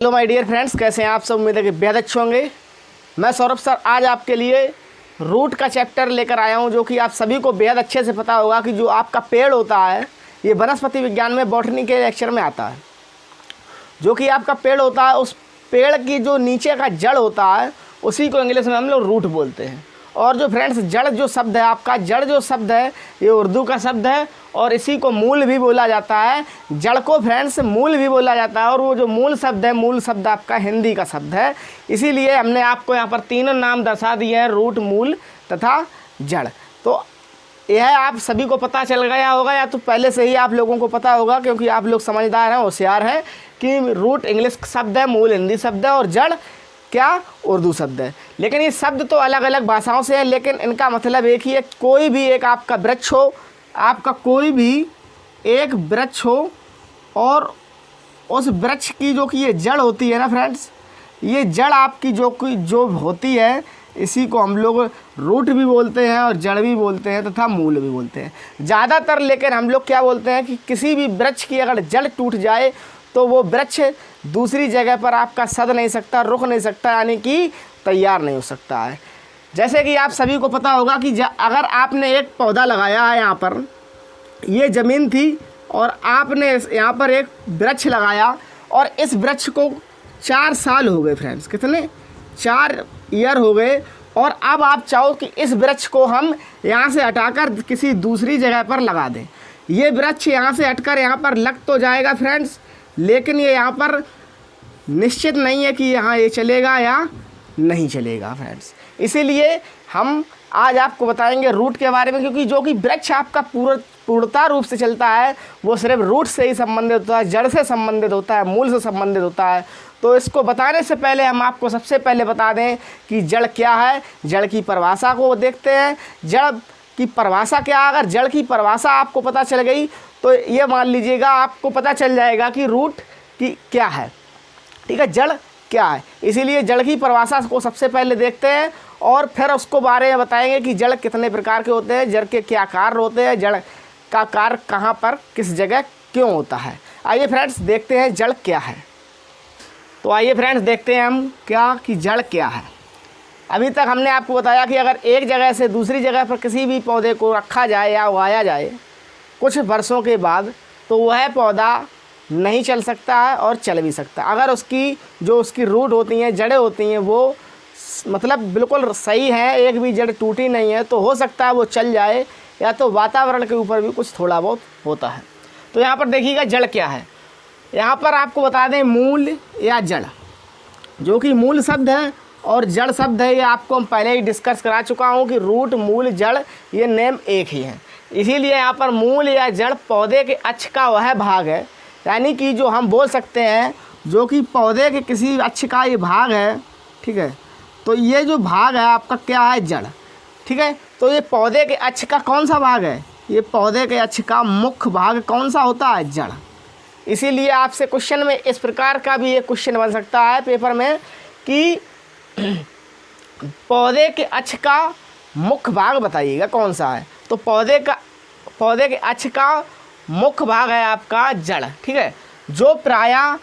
Hello my dear friends, कैसे हैं आप सब। उम्मीद है कि बेहद अच्छे होंगे। मैं सौरभ सर आज आपके लिए रूट का चैप्टर लेकर आया हूं, जो कि आप सभी को बेहद अच्छे से पता होगा कि जो आपका पेड़ होता है, ये वनस्पति विज्ञान में बॉटनी के लेक्चर में आता है। जो कि आपका पेड़ होता है, उस पेड़ की जो नीचे का जड़ होता है उसी को इंग्लिश में हम लोग रूट बोलते हैं। और जो फ्रेंड्स जड़ जो शब्द है, आपका जड़ जो शब्द है, ये उर्दू का शब्द है और इसी को मूल भी बोला जाता है। जड़ को फ्रेंड्स मूल भी बोला जाता है और वो जो मूल शब्द है, मूल शब्द आपका हिंदी का शब्द है। इसीलिए हमने आपको यहाँ पर तीनों नाम दर्शा दिए हैं, रूट, मूल तथा जड़। तो यह आप सभी को पता चल गया होगा, या तो पहले से ही आप लोगों को पता होगा, क्योंकि आप लोग समझदार हैं, होशियार हैं, कि रूट इंग्लिश शब्द है, मूल हिंदी शब्द है और जड़ क्या उर्दू शब्द है। लेकिन ये शब्द तो अलग अलग भाषाओं से है, लेकिन इनका मतलब एक ही है। कोई भी एक आपका वृक्ष हो, आपका कोई भी एक वृक्ष हो और उस वृक्ष की जो कि ये जड़ होती है ना फ्रेंड्स, ये जड़ आपकी जो होती है, इसी को हम लोग रूट भी बोलते हैं और जड़ भी बोलते हैं तथा मूल भी बोलते हैं ज़्यादातर। लेकिन हम लोग क्या बोलते हैं कि किसी भी वृक्ष की अगर जड़ टूट जाए तो वो वृक्ष दूसरी जगह पर आपका सद नहीं सकता, रुक नहीं सकता, यानी कि तैयार नहीं हो सकता है। जैसे कि आप सभी को पता होगा कि अगर आपने एक पौधा लगाया है, यहाँ पर ये ज़मीन थी और आपने यहाँ पर एक वृक्ष लगाया और इस वृक्ष को 4 साल हो गए फ्रेंड्स, कितने 4 ईयर हो गए, और अब आप चाहो कि इस वृक्ष को हम यहाँ से हटाकर किसी दूसरी जगह पर लगा दें। ये वृक्ष यहाँ से हटकर यहाँ पर लग तो जाएगा फ्रेंड्स, लेकिन ये यहाँ पर निश्चित नहीं है कि यहाँ ये चलेगा या नहीं चलेगा फ्रेंड्स। इसीलिए हम आज आपको बताएंगे रूट के बारे में, क्योंकि जो कि वृक्ष आपका पूर्णता रूप से चलता है वो सिर्फ रूट से ही संबंधित होता है, जड़ से संबंधित होता है, मूल से संबंधित होता है। तो इसको बताने से पहले हम आपको सबसे पहले बता दें कि जड़ क्या है। जड़ की परिभाषा को देखते हैं। जड़ की परिभाषा क्या है? अगर जड़ की परिभाषा आपको पता चल गई तो ये मान लीजिएगा आपको पता चल जाएगा कि रूट की क्या है, ठीक है, जड़ क्या है। इसीलिए जड़ की परिभाषा को सबसे पहले देखते हैं और फिर उसको बारे में बताएंगे कि जड़ कितने प्रकार के होते हैं, जड़ के क्या कार्य होते हैं, जड़ का कार्य कहाँ पर किस जगह क्यों होता है। आइए फ्रेंड्स देखते हैं जड़ क्या है। तो आइए फ्रेंड्स देखते हैं हम क्या कि जड़ क्या है। अभी तक हमने आपको बताया कि अगर एक जगह से दूसरी जगह पर किसी भी पौधे को रखा जाए या उगाया जाए कुछ वर्षों के बाद, तो वह पौधा नहीं चल सकता है और चल भी सकता है। अगर उसकी रूट होती हैं, जड़ें होती हैं, वो मतलब बिल्कुल सही है, एक भी जड़ टूटी नहीं है, तो हो सकता है वो चल जाए, या तो वातावरण के ऊपर भी कुछ थोड़ा बहुत होता है। तो यहाँ पर देखिएगा जड़ क्या है। यहाँ पर आपको बता दें मूल या जड़, जो कि मूल शब्द है और जड़ शब्द है। ये आपको हम पहले ही डिस्कस करा चुका हूँ कि रूट, मूल, जड़ ये नेम एक ही है। इसीलिए यहाँ पर मूल या जड़ पौधे के अक्ष का वह भाग है, यानी कि जो हम बोल सकते हैं जो कि पौधे के किसी अक्ष का ये भाग है, ठीक है। तो ये जो भाग है आपका क्या है? जड़, ठीक है। तो ये पौधे के अक्ष का कौन सा भाग है? ये पौधे के अक्ष का मुख्य भाग कौन सा होता है? जड़। इसीलिए आपसे क्वेश्चन में इस प्रकार का भी एक क्वेश्चन बन सकता है पेपर में कि पौधे के अक्ष का मुख्य भाग बताइएगा कौन सा है। तो पौधे के अक्ष का मुख्य भाग है आपका जड़, ठीक है, जो प्रायः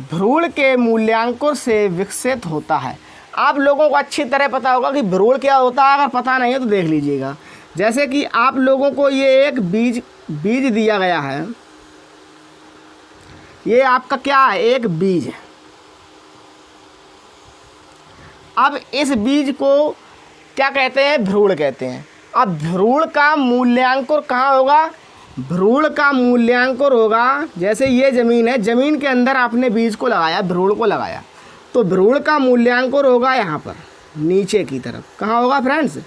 भ्रूण के मूल्यांकुर से विकसित होता है। आप लोगों को अच्छी तरह पता होगा कि भ्रूण क्या होता है, अगर पता नहीं है तो देख लीजिएगा। जैसे कि आप लोगों को ये एक बीज दिया गया है, ये आपका क्या है? एक बीज है। अब इस बीज को क्या कहते हैं? भ्रूण कहते हैं। अब भ्रूण का मूल्यांकुर कहाँ होगा? भ्रूण का मूल्यांकुर होगा, जैसे ये ज़मीन है, ज़मीन के अंदर आपने बीज को लगाया, भ्रूण को लगाया, तो भ्रूण का मूल्यांकुर होगा यहाँ पर नीचे की तरफ। कहाँ होगा फ्रेंड्स?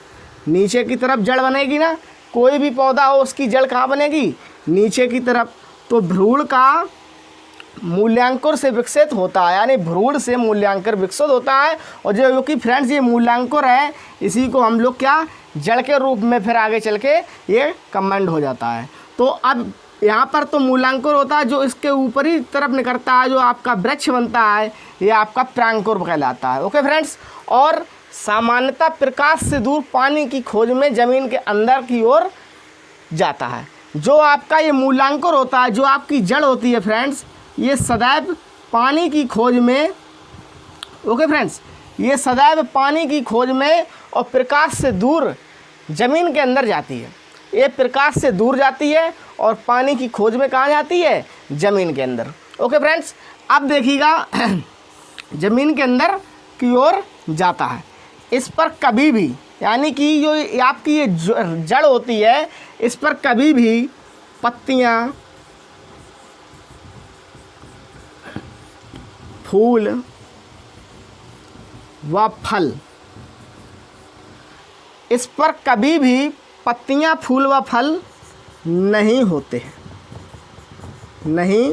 नीचे की तरफ जड़ बनेगी ना। कोई भी पौधा हो उसकी जड़ कहाँ बनेगी? नीचे की तरफ। तो भ्रूण का मूल्यांकुर से विकसित होता है, यानी भ्रूण से मूल्यांकुर विकसित होता है। और जो कि फ्रेंड्स ये मूल्यांकुर है, इसी को हम लोग क्या जड़ के रूप में फिर आगे चल के ये कमेंड हो जाता है। तो अब यहाँ पर तो मूलांकुर होता है, जो इसके ऊपरी तरफ निकलता है, जो आपका वृक्ष बनता है, ये आपका प्रांकुर कहलाता है। Okay friends. और सामान्यतः प्रकाश से दूर पानी की खोज में ज़मीन के अंदर की ओर जाता है। जो आपका ये मूलांकुर होता है, जो आपकी जड़ होती है फ्रेंड्स, ये सदैव पानी की खोज में ओके फ्रेंड्स, ये सदैव पानी की खोज में और प्रकाश से दूर ज़मीन के अंदर जाती है। ये प्रकाश से दूर जाती है और पानी की खोज में कहाँ जाती है? ज़मीन के अंदर। ओके फ्रेंड्स, अब देखिएगा ज़मीन के अंदर की ओर जाता है। इस पर कभी भी, यानी कि जो आपकी ये जड़ होती है, इस पर कभी भी पत्तियाँ, फूल व फल, इस पर कभी भी पत्तियाँ, फूल व फल नहीं होते हैं, नहीं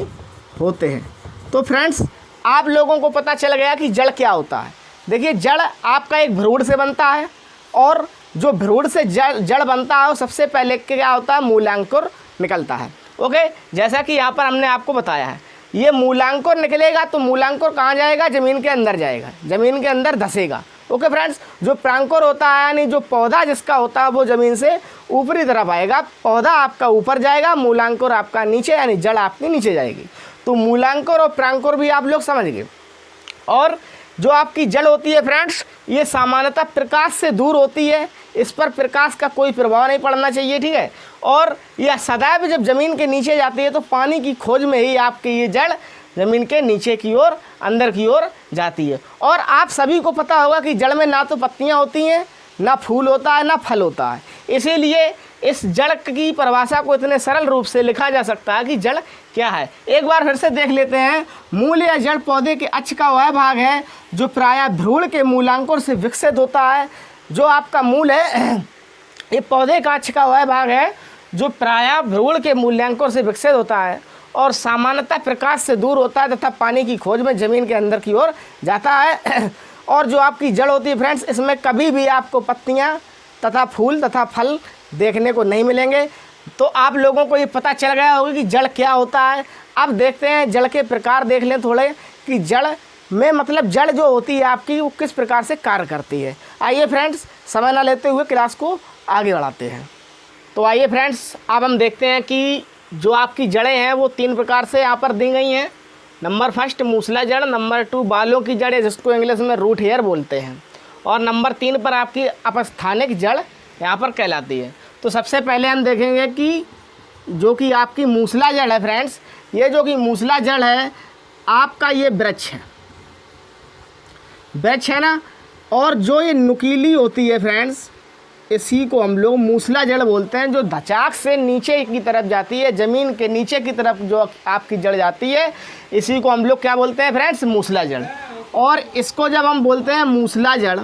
होते हैं। तो फ्रेंड्स, आप लोगों को पता चल गया कि जड़ क्या होता है। देखिए, जड़ आपका एक भ्रूण से बनता है और जो भ्रूण से जड़ बनता है वो सबसे पहले क्या होता है? मूलांकुर निकलता है। ओके, जैसा कि यहाँ पर हमने आपको बताया है, ये मूलांकुर निकलेगा तो मूलांकुर कहाँ जाएगा? ज़मीन के अंदर जाएगा, ज़मीन के अंदर धंसेगा। ओके फ्रेंड्स, जो प्रांकुर होता है यानी जो पौधा जिसका होता है वो ज़मीन से ऊपरी तरफ आएगा। पौधा आपका ऊपर जाएगा, मूलांकुर आपका नीचे, यानी जड़ आपकी नीचे जाएगी। तो मूलांकुर और प्रांकुर भी आप लोग समझ गए। और जो आपकी जड़ होती है फ्रेंड्स, ये सामान्यतः प्रकाश से दूर होती है, इस पर प्रकाश का कोई प्रभाव नहीं पड़ना चाहिए, ठीक है। और यह सदैव जब ज़मीन के नीचे जाती है तो पानी की खोज में ही आपकी ये जड़ ज़मीन के नीचे की ओर, अंदर की ओर जाती है। और आप सभी को पता होगा कि जड़ में ना तो पत्तियाँ होती हैं, ना फूल होता है, ना फल होता है। इसीलिए इस जड़ की परिभाषा को इतने सरल रूप से लिखा जा सकता है कि जड़ क्या है। एक बार फिर से देख लेते हैं। मूल या जड़ पौधे के अक्ष का वह भाग है जो प्रायः भ्रूण के मूलांकुर से विकसित होता है। जो आपका मूल है, ये पौधे का अक्ष का वह भाग है जो प्रायः भ्रूण के मूलांकुर से विकसित होता है और सामान्यतः प्रकाश से दूर होता है तथा पानी की खोज में ज़मीन के अंदर की ओर जाता है। और जो आपकी जड़ होती है फ्रेंड्स, इसमें कभी भी आपको पत्तियाँ तथा फूल तथा फल देखने को नहीं मिलेंगे। तो आप लोगों को ये पता चल गया होगा कि जड़ क्या होता है। अब देखते हैं जड़ के प्रकार देख लें थोड़े, कि जड़ में मतलब जड़ जो होती है आपकी वो किस प्रकार से कार्य करती है। आइए फ्रेंड्स, समय ना लेते हुए क्लास को आगे बढ़ाते हैं। तो आइए फ्रेंड्स, अब हम देखते हैं कि जो आपकी जड़ें हैं वो 3 प्रकार से यहाँ पर दी गई हैं। नंबर फर्स्ट मूसला जड़, नंबर 2 बालों की जड़ जिसको इंग्लिश में रूट हेयर बोलते हैं, और नंबर 3 पर आपकी अपस्थानिक जड़ यहाँ पर कहलाती है। तो सबसे पहले हम देखेंगे कि जो कि आपकी मूसला जड़ है फ्रेंड्स, ये जो कि मूसला जड़ है आपका ये वृक्ष है, वृक्ष है ना। और जो ये नुकीली होती है फ्रेंड्स, इसी को हम लोग मूसला जड़ बोलते हैं। जो धचाक से नीचे की तरफ जाती है, ज़मीन के नीचे की तरफ जो आपकी जड़ जाती है, इसी को हम लोग क्या बोलते हैं फ्रेंड्स? मूसला जड़। और इसको जब हम बोलते हैं मूसला जड़,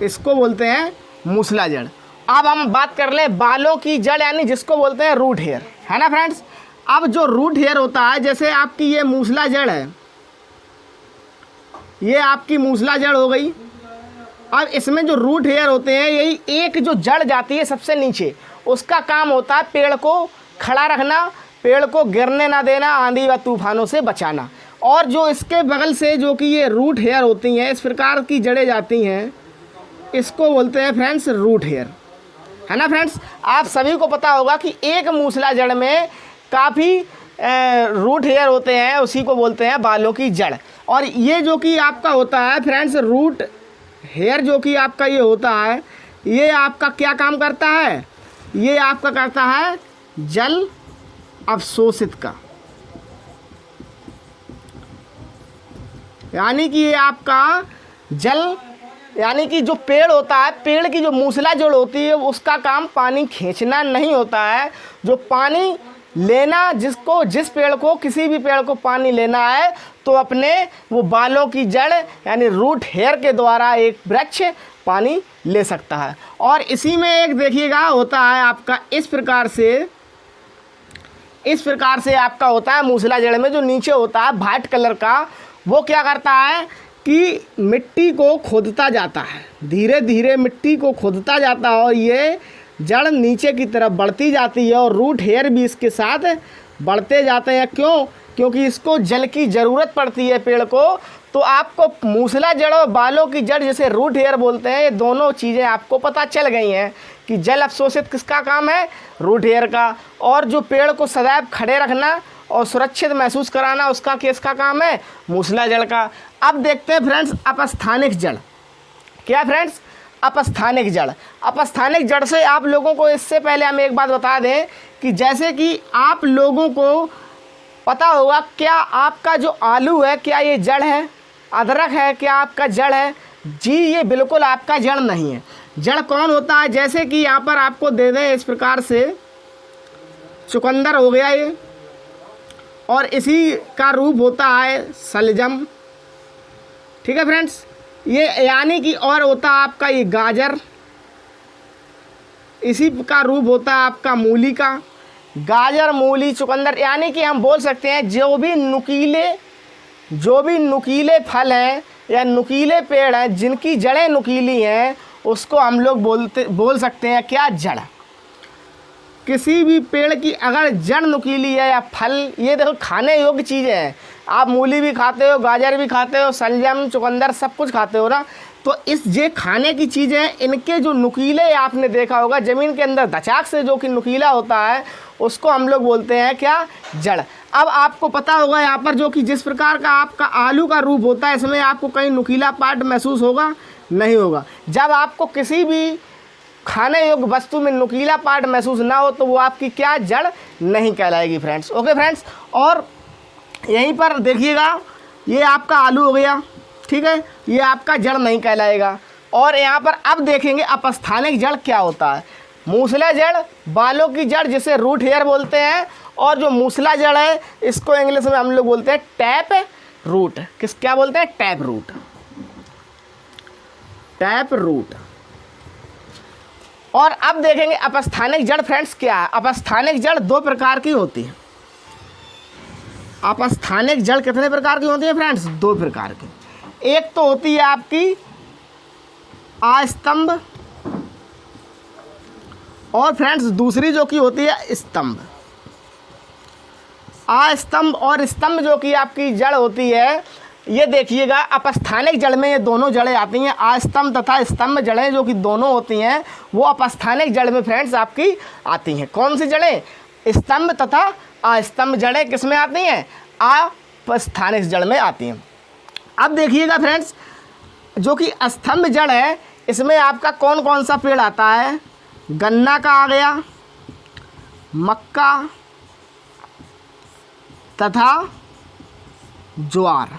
इसको बोलते हैं मूसला जड़। अब हम बात कर ले बालों की जड़, यानी जिसको बोलते हैं रूट हेयर, है ना फ्रेंड्स। अब जो रूट हेयर होता है, जैसे आपकी ये मूसला जड़ है, ये आपकी मूसला जड़ हो गई। अब इसमें जो रूट हेयर होते हैं, यही एक जो जड़ जाती है सबसे नीचे, उसका काम होता है पेड़ को खड़ा रखना, पेड़ को गिरने ना देना, आंधी व तूफानों से बचाना। और जो इसके बगल से जो कि ये रूट हेयर होती हैं, इस प्रकार की जड़ें जाती हैं, इसको बोलते हैं फ्रेंड्स रूट हेयर, है ना फ्रेंड्स। आप सभी को पता होगा कि एक मूसला जड़ में काफ़ी रूट हेयर होते हैं, उसी को बोलते हैं बालों की जड़। और ये जो कि आपका होता है फ्रेंड्स रूट हेयर, जो कि आपका ये होता है, ये आपका क्या काम करता है? ये आपका करता है जल अवशोषित का, यानी कि ये आपका जल, यानी कि जो पेड़ होता है, पेड़ की जो मूसला जड़ होती है उसका काम पानी खींचना नहीं होता है। जो पानी लेना, जिस पेड़ को, किसी भी पेड़ को पानी लेना है तो अपने वो बालों की जड़ यानी रूट हेयर के द्वारा एक वृक्ष पानी ले सकता है। और इसी में एक देखिएगा होता है आपका इस प्रकार से आपका होता है मूसला जड़ में जो नीचे होता है वाइट कलर का, वो क्या करता है कि मिट्टी को खोदता जाता है, धीरे धीरे मिट्टी को खोदता जाता है और ये जड़ नीचे की तरफ बढ़ती जाती है और रूट हेयर भी इसके साथ बढ़ते जाते हैं। क्यों? क्योंकि इसको जल की ज़रूरत पड़ती है पेड़ को। तो आपको मूसला जड़ और बालों की जड़ जिसे रूट हेयर बोलते हैं, ये दोनों चीज़ें आपको पता चल गई हैं कि जल अवशोषित किसका काम है? रूट हेयर का। और जो पेड़ को सदैव खड़े रखना और सुरक्षित महसूस कराना उसका किसका काम है? मूसलाजड़ का। अब देखते हैं फ्रेंड्स अपस्थानिक जड़। क्या फ्रेंड्स? अपस्थानिक जड़। अपस्थानिक जड़ से आप लोगों को, इससे पहले हम एक बात बता दें कि जैसे कि आप लोगों को पता होगा, क्या आपका जो आलू है क्या ये जड़ है? अदरक है क्या आपका जड़ है? जी ये बिल्कुल आपका जड़ नहीं है। जड़ कौन होता है? जैसे कि यहाँ पर आपको दे दें इस प्रकार से, चुकंदर हो गया ये, और इसी का रूप होता है शलजम। ठीक है फ्रेंड्स, ये यानी कि और होता है आपका ये गाजर, इसी का रूप होता है आपका मूली का। गाजर, मूली, चुकंदर, यानी कि हम बोल सकते हैं जो भी नुकीले फल हैं या नुकीले पेड़ हैं जिनकी जड़ें नुकीली हैं, उसको हम लोग बोल सकते हैं क्या? जड़। किसी भी पेड़ की अगर जड़ नुकीली है या फल, ये देखो खाने योग्य चीज़ें हैं, आप मूली भी खाते हो, गाजर भी खाते हो, शलजम, चुकंदर सब कुछ खाते हो ना, तो इस ये खाने की चीज़ें हैं, इनके जो नुकीले आपने देखा होगा ज़मीन के अंदर दचाक से जो कि नुकीला होता है, उसको हम लोग बोलते हैं क्या? जड़। अब आपको पता होगा यहाँ पर जो कि जिस प्रकार का आपका आलू का रूप होता है, इसमें आपको कहीं नुकीला पार्ट महसूस होगा? नहीं होगा। जब आपको किसी भी खाने योग्य वस्तु में नुकीला पार्ट महसूस ना हो तो वो आपकी क्या? जड़ नहीं कहलाएगी फ्रेंड्स। ओके फ्रेंड्स, और यहीं पर देखिएगा, ये आपका आलू हो गया, ठीक है, ये आपका जड़ नहीं कहलाएगा। और यहाँ पर अब देखेंगे अपस्थानिक जड़ क्या होता है। मूसला जड़, बालों की जड़ जिसे रूट हेयर बोलते हैं, और जो मूसला जड़ है इसको इंग्लिश में हम लोग बोलते हैं टैप रूट। क्या बोलते हैं? Tap root. Tap root. और अब देखेंगे अपस्थानिक जड़ फ्रेंड्स क्या है। अपस्थानिक जड़ दो प्रकार की होती है। अपस्थानिक जड़ कितने प्रकार की होती है फ्रेंड्स? दो प्रकार की। एक तो होती है आपकी आस्तंभ, और फ्रेंड्स दूसरी जो कि होती है स्तंभ। आस्तंभ और स्तंभ जो कि आपकी जड़ होती है, ये देखिएगा अपस्थानिक जड़ में ये दोनों जड़ें आती हैं। आस्तंभ तथा स्तंभ जड़ें जो कि दोनों होती हैं वो अपस्थानिक जड़ में फ्रेंड्स आपकी आती हैं। कौन सी जड़ें? स्तंभ तथा आस्तंभ जड़ें किस में आती हैं? अपस्थानिक जड़ में आती हैं। अब देखिएगा फ्रेंड्स, जो कि स्तंभ जड़ है इसमें आपका कौन कौन सा पेड़ आता है? गन्ना का आ गया, मक्का तथा ज्वार।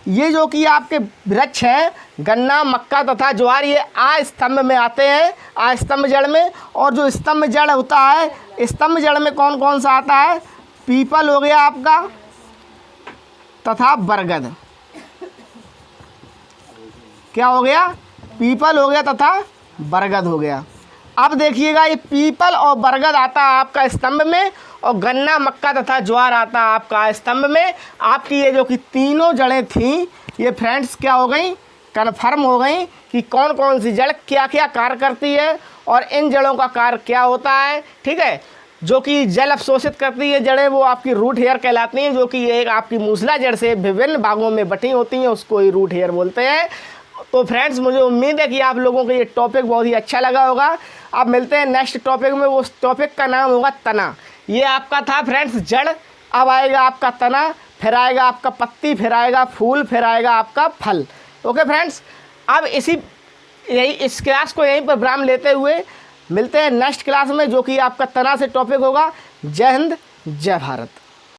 ये जो कि आपके वृक्ष हैं गन्ना, मक्का तथा ज्वार, ये आस्तंभ में आते हैं, आस्तंभ जड़ में। और जो स्तंभ जड़ होता है, स्तंभ जड़ में कौन कौन सा आता है? पीपल हो गया आपका तथा बरगद। क्या हो गया? पीपल हो गया तथा बरगद हो गया। अब देखिएगा, ये पीपल और बरगद आता है आपका स्तंभ में, और गन्ना, मक्का तथा ज्वार आता है आपका स्तंभ में। आपकी ये जो कि तीनों जड़ें थीं ये फ्रेंड्स क्या हो गई? कन्फर्म हो गई कि कौन कौन सी जड़ क्या क्या कार्य करती है और इन जड़ों का कार्य क्या होता है। ठीक है, जो कि जल अवशोषित करती है जड़ें वो आपकी रूट हेयर कहलाती हैं, जो कि एक आपकी मूसला जड़ से विभिन्न भागों में बटी होती हैं, उसको ही रूट हेयर बोलते हैं। तो फ्रेंड्स मुझे उम्मीद है कि आप लोगों को ये टॉपिक बहुत ही अच्छा लगा होगा। अब मिलते हैं नेक्स्ट टॉपिक में, उस टॉपिक का नाम होगा तना। ये आपका था फ्रेंड्स जड़, अब आएगा आपका तना, फिर आएगा आपका पत्ती, फिर आएगा फूल, फिर आएगा आपका फल। ओके फ्रेंड्स, अब इस क्लास को यहीं पर विराम लेते हुए मिलते हैं नेक्स्ट क्लास में, जो कि आपका तना से टॉपिक होगा। जय हिंद, जय भारत।